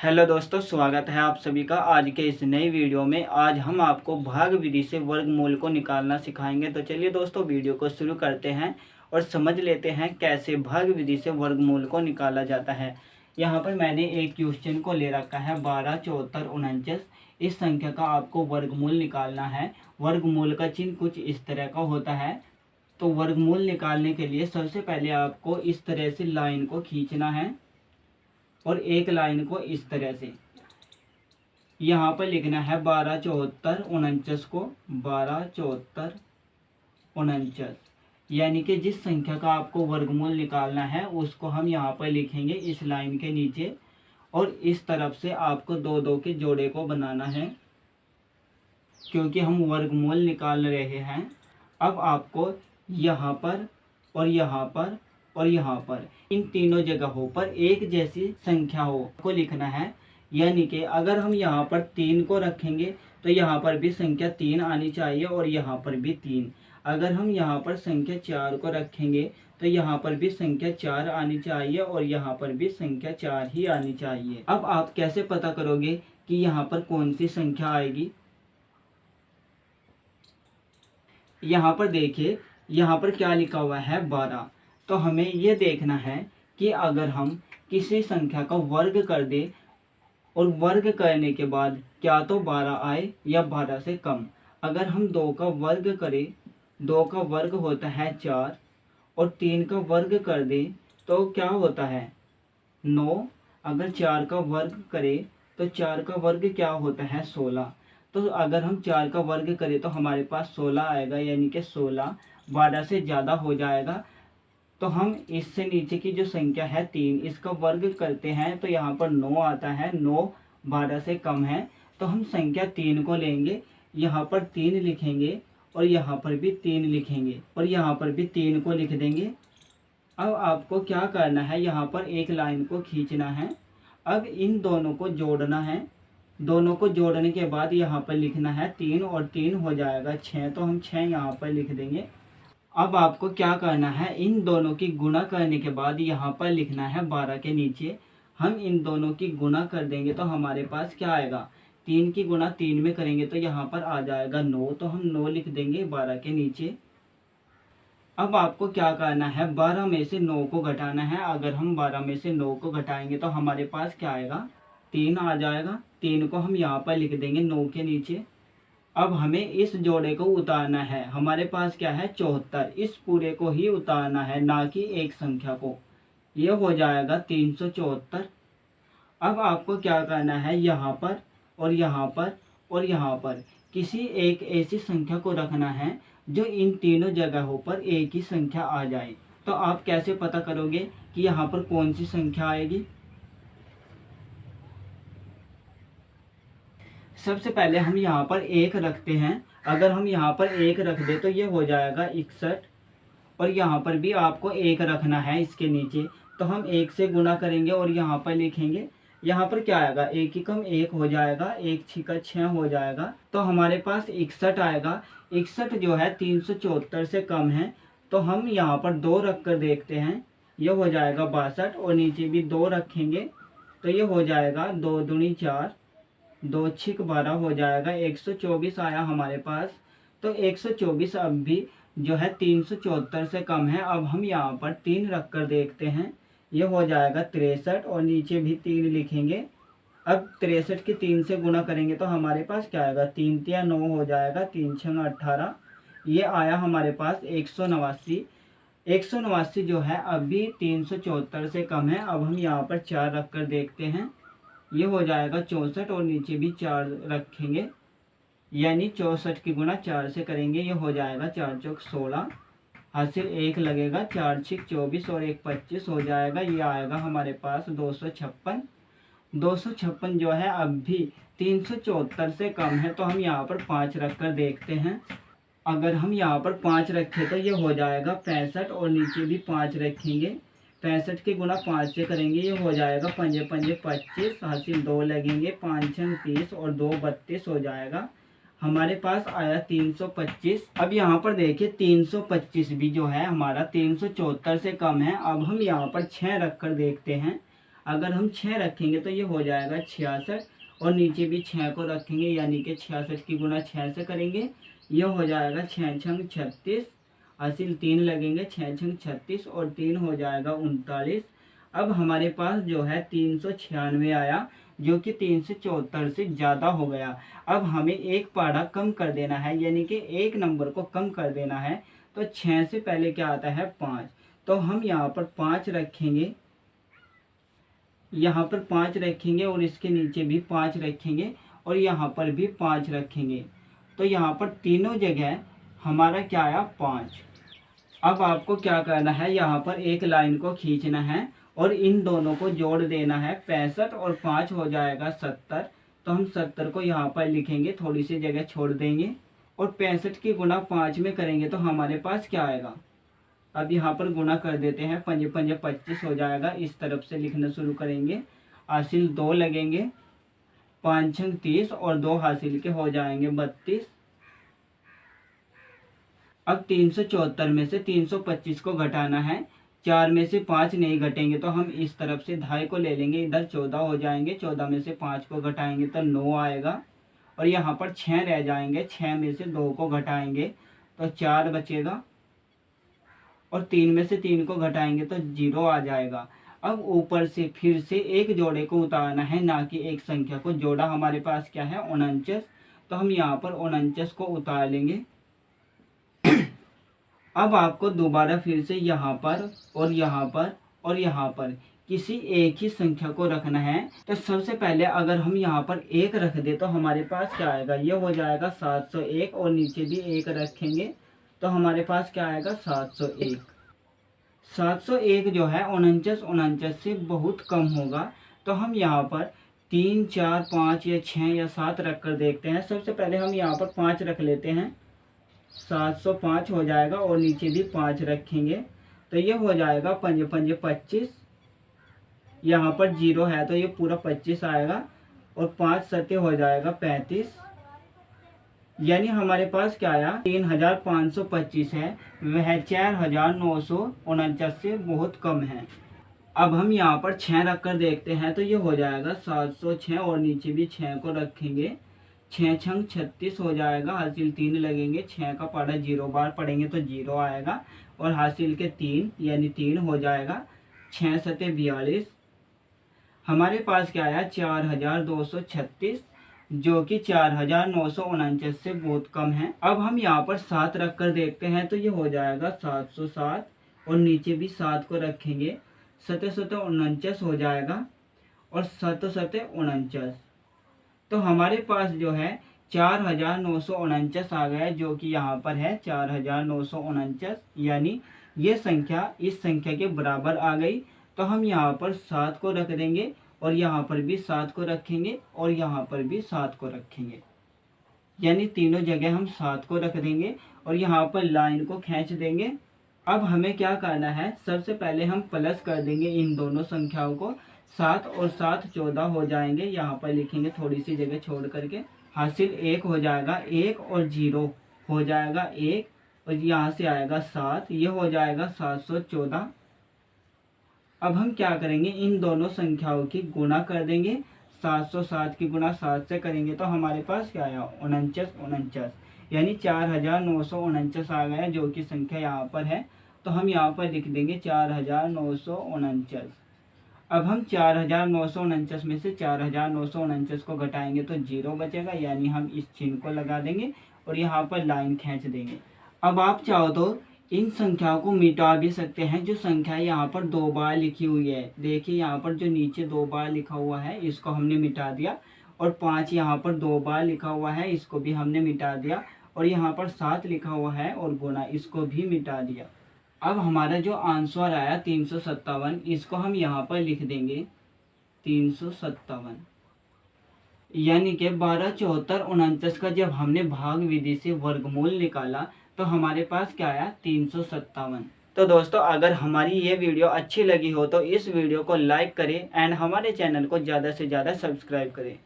Hello दोस्तों, स्वागत है आप सभी का आज के इस नई वीडियो में। आज हम आपको भाग विधि से वर्गमूल को निकालना सिखाएंगे। तो चलिए दोस्तों, वीडियो को शुरू करते हैं और समझ लेते हैं कैसे भाग विधि से वर्गमूल को निकाला जाता है। यहाँ पर मैंने एक क्वेश्चन को ले रखा है 12, 74, 49। इस संख्या का आपको वर्गमूल निकालना है। वर्गमूल का चिन्ह कुछ इस तरह का होता है। तो वर्गमूल निकालने के लिए सबसे पहले आपको इस तरह से लाइन को खींचना है और एक लाइन को इस तरह से यहाँ पर लिखना है 12, 74, 49 को 12, 74, 49। यानी कि जिस संख्या का आपको वर्गमूल निकालना है उसको हम यहाँ पर लिखेंगे इस लाइन के नीचे, और इस तरफ से आपको दो दो के जोड़े को बनाना है क्योंकि हम वर्गमूल निकाल रहे हैं। अब आपको यहाँ पर और यहाँ पर और यहाँ पर इन तीनों जगहों पर एक जैसी संख्या हो को लिखना है। यानी कि अगर हम यहाँ पर 3 को रखेंगे तो यहाँ पर भी संख्या 3 आनी चाहिए और यहाँ पर भी 3। अगर हम यहाँ पर संख्या 4 को रखेंगे तो यहाँ पर भी संख्या 4 आनी चाहिए और यहाँ पर भी संख्या 4 ही आनी चाहिए। अब आप कैसे पता करोगे कि यहाँ पर कौन सी संख्या आएगी? यहाँ पर देखिए, यहाँ पर क्या लिखा हुआ है 12। तो हमें ये देखना है कि अगर हम किसी संख्या का वर्ग कर दे और वर्ग करने के बाद क्या तो 12 आए या 12 से कम। अगर हम 2 का वर्ग करें, 2 का वर्ग होता है 4, और 3 का वर्ग कर दे तो क्या होता है 9। अगर 4 का वर्ग करें तो 4 का वर्ग क्या होता है 16। तो अगर हम 4 का वर्ग करें तो हमारे पास 16 आएगा, यानी कि 16 12 से ज़्यादा हो जाएगा। तो हम इससे नीचे की जो संख्या है 3, इसका वर्ग करते हैं तो यहाँ पर 9 आता है। 9 12 से कम है तो हम संख्या 3 को लेंगे, यहाँ पर 3 लिखेंगे और यहाँ पर भी 3 लिखेंगे और यहाँ पर भी 3 को लिख देंगे। अब आपको क्या करना है, यहाँ पर एक लाइन को खींचना है। अब इन दोनों को जोड़ना है। दोनों को जोड़ने के बाद यहाँ पर लिखना है 3 और 3 हो जाएगा 6, तो हम 6 यहाँ पर लिख देंगे। अब आपको क्या करना है, इन दोनों की गुणा करने के बाद यहाँ पर लिखना है 12 के नीचे। हम इन दोनों की गुणा कर देंगे तो हमारे पास क्या आएगा, 3 की गुणा 3 में करेंगे तो यहाँ पर आ जाएगा 9, तो हम 9 लिख देंगे 12 के नीचे। अब आपको क्या करना है, 12 में से 9 को घटाना है। अगर हम 12 में से 9 को घटाएंगे तो हमारे पास क्या आएगा, 3 आ जाएगा। 3 को हम यहाँ पर लिख देंगे 9 के नीचे। अब हमें इस जोड़े को उतारना है। हमारे पास क्या है 74, इस पूरे को ही उतारना है, ना कि एक संख्या को। यह हो जाएगा 374। अब आपको क्या करना है, यहाँ पर और यहाँ पर और यहाँ पर किसी एक ऐसी संख्या को रखना है जो इन तीनों जगहों पर एक ही संख्या आ जाए। तो आप कैसे पता करोगे कि यहाँ पर कौन सी संख्या आएगी? सबसे पहले हम यहाँ पर 1 रखते हैं। अगर हम यहाँ पर 1 रख दे तो ये हो जाएगा 61, और यहाँ पर भी आपको 1 रखना है इसके नीचे। तो हम 1 से गुणा करेंगे और यहाँ पर लिखेंगे। यहाँ पर क्या आएगा, 1 ही कम 1 हो जाएगा, 1 छिका 6 हो जाएगा, तो हमारे पास 61 आएगा। 61 जो है 374 से कम है, तो हम यहाँ पर 2 रख कर देखते हैं। यह हो जाएगा 62, और नीचे भी 2 रखेंगे तो ये हो जाएगा 2 दूनी 4, 2 छिक 12 हो जाएगा। 124 आया हमारे पास। तो 124 अब भी जो है 374 से कम है। अब हम यहाँ पर 3 रख कर देखते हैं। यह हो जाएगा 63, और नीचे भी 3 लिखेंगे। अब 63 की 3 से गुणा करेंगे तो हमारे पास क्या आएगा, 3 तिया 9 हो जाएगा, 3 छंग 18। ये आया हमारे पास 189। 189 जो है अब भी 374 से कम है। अब हम यहाँ पर 4 रख कर देखते हैं। ये हो जाएगा 64, और नीचे भी 4 रखेंगे, यानी 64 की गुणा 4 से करेंगे। ये हो जाएगा 4 चौक 16, हासिल 1 लगेगा, 4 छिक 24 और 1 25 हो जाएगा। ये आएगा हमारे पास 256। 256 जो है अब भी 374 से कम है, तो हम यहाँ पर 5 रख कर देखते हैं। अगर हम यहाँ पर 5 रखें तो ये हो जाएगा 65, और नीचे भी 5 रखेंगे। 65 की गुणा 5 से करेंगे, ये हो जाएगा 5 5 25, हासिल 2 लगेंगे, 5 6 30 और 2 32 हो जाएगा। हमारे पास आया 325। अब यहाँ पर देखिए 325 भी जो है हमारा 374 से कम है। अब हम यहाँ पर 6 रख कर देखते हैं। अगर हम 6 रखेंगे तो ये हो जाएगा 66, और नीचे भी 6 को रखेंगे यानी कि 66 की गुणा 6 से करेंगे, ये हो जाएगा 6 छंग 36, हासिल 3 लगेंगे, 6 छंग 36 और 3 हो जाएगा 39। अब हमारे पास जो है 396 आया, जो कि 374 से ज़्यादा हो गया। अब हमें एक पहाड़ा कम कर देना है, यानी कि एक नंबर को कम कर देना है। तो 6 से पहले क्या आता है 5, तो हम यहाँ पर 5 रखेंगे, यहाँ पर 5 रखेंगे और इसके नीचे भी 5 रखेंगे और यहाँ पर भी 5 रखेंगे। तो यहाँ पर तीनों जगह हमारा क्या आया 5। अब आपको क्या करना है, यहाँ पर एक लाइन को खींचना है और इन दोनों को जोड़ देना है। 65 और 5 हो जाएगा 70। तो हम 70 को यहाँ पर लिखेंगे, थोड़ी सी जगह छोड़ देंगे और 65 की गुणा 5 में करेंगे तो हमारे पास क्या आएगा। अब यहाँ पर गुणा कर देते हैं, 5 5 25 हो जाएगा। इस तरफ से लिखना शुरू करेंगे, हासिल 2 लगेंगे, 5 छंग 30 और 2 हासिल के हो जाएंगे 32। अब 374 में से 325 को घटाना है, 4 में से 5 नहीं घटेंगे तो हम इस तरफ से 2.5 को ले लेंगे, इधर 14 हो जाएंगे। 14 में से 5 को घटाएंगे तो 9 आएगा और यहाँ पर 6 रह जाएंगे, 6 में से 2 को घटाएंगे तो 4 बचेगा और 3 में से 3 को घटाएंगे तो 0 आ जाएगा। अब ऊपर से फिर से एक जोड़े को उतारना है, ना कि एक संख्या को। जोड़ा हमारे पास क्या है 49, तो हम यहाँ पर 49 को उतार लेंगे। अब आपको दोबारा फिर से यहाँ पर और यहाँ पर और यहाँ पर किसी एक ही संख्या को रखना है। तो सबसे पहले अगर हम यहाँ पर 1 रख दे तो हमारे पास क्या आएगा, ये हो जाएगा 701 और नीचे भी 1 रखेंगे तो हमारे पास क्या आएगा 701। 701 जो है 49 से बहुत कम होगा। तो हम यहाँ पर 3 4 5 या 6 या 7 रख कर देखते हैं। सबसे पहले हम यहाँ पर 5 रख लेते हैं, 705 हो जाएगा और नीचे भी 5 रखेंगे तो ये हो जाएगा 5 5 25। यहाँ पर 0 है तो ये पूरा 25 आएगा और 5 7 हो जाएगा 35। यानी हमारे पास क्या आया 3525 है, वह 4949 से बहुत कम है। अब हम यहाँ पर 6 रख कर देखते हैं तो ये हो जाएगा 706 और नीचे भी 6 को रखेंगे, 6 छंग 36 हो जाएगा, हासिल 3 लगेंगे। 6 का पढ़ा 0 बार पढ़ेंगे तो 0 आएगा और हासिल के 3 यानी 3 हो जाएगा। 6 7 42। हमारे पास क्या आया 4236, जो कि 4949 से बहुत कम है। अब हम यहाँ पर 7 रख कर देखते हैं तो ये हो जाएगा 707 और नीचे भी 7 को रखेंगे, 7 7 49 हो जाएगा और 7 7 49। तो हमारे पास जो है 4949 आ गया, जो कि यहाँ पर है 4949, यानी ये संख्या इस संख्या के बराबर आ गई। तो हम यहाँ पर 7 को रख देंगे और यहाँ पर भी 7 को रखेंगे और यहाँ पर भी 7 को रखेंगे, यानी तीनों जगह हम 7 को रख देंगे और यहाँ पर लाइन को खींच देंगे। अब हमें क्या करना है, सबसे पहले हम प्लस कर देंगे इन दोनों संख्याओं को। 7 और 7 14 हो जाएंगे, यहाँ पर लिखेंगे थोड़ी सी जगह छोड़ करके, हासिल 1 हो जाएगा, 1 और 0 हो जाएगा 1 और यहाँ से आएगा 7, ये हो जाएगा 714। अब हम क्या करेंगे, इन दोनों संख्याओं की गुणा कर देंगे। 707 की गुणा 7 से करेंगे तो हमारे पास क्या आया 49, यानी 4949 आ गया, जो कि संख्या यहाँ पर है। तो हम यहाँ पर लिख देंगे 4949। अब हम 4949 में से 4949 को घटाएंगे तो 0 बचेगा, यानी हम इस चिन्ह को लगा देंगे और यहाँ पर लाइन खींच देंगे। अब आप चाहो तो इन संख्याओं को मिटा भी सकते हैं। जो संख्या यहाँ पर 2 बार लिखी हुई है, देखिए यहाँ पर जो नीचे 2 बार लिखा हुआ है इसको हमने मिटा दिया, और 5 यहाँ पर 2 बार लिखा हुआ है इसको भी हमने मिटा दिया, और यहाँ पर 7 लिखा हुआ है और गुना इसको भी मिटा दिया। अब हमारा जो आंसर आया 357, इसको हम यहाँ पर लिख देंगे 357, यानी कि 12 74 49 का जब हमने भाग विधि से वर्गमूल निकाला तो हमारे पास क्या आया 357। तो दोस्तों, अगर हमारी ये वीडियो अच्छी लगी हो तो इस वीडियो को लाइक करें एंड हमारे चैनल को ज़्यादा से ज़्यादा सब्सक्राइब करें।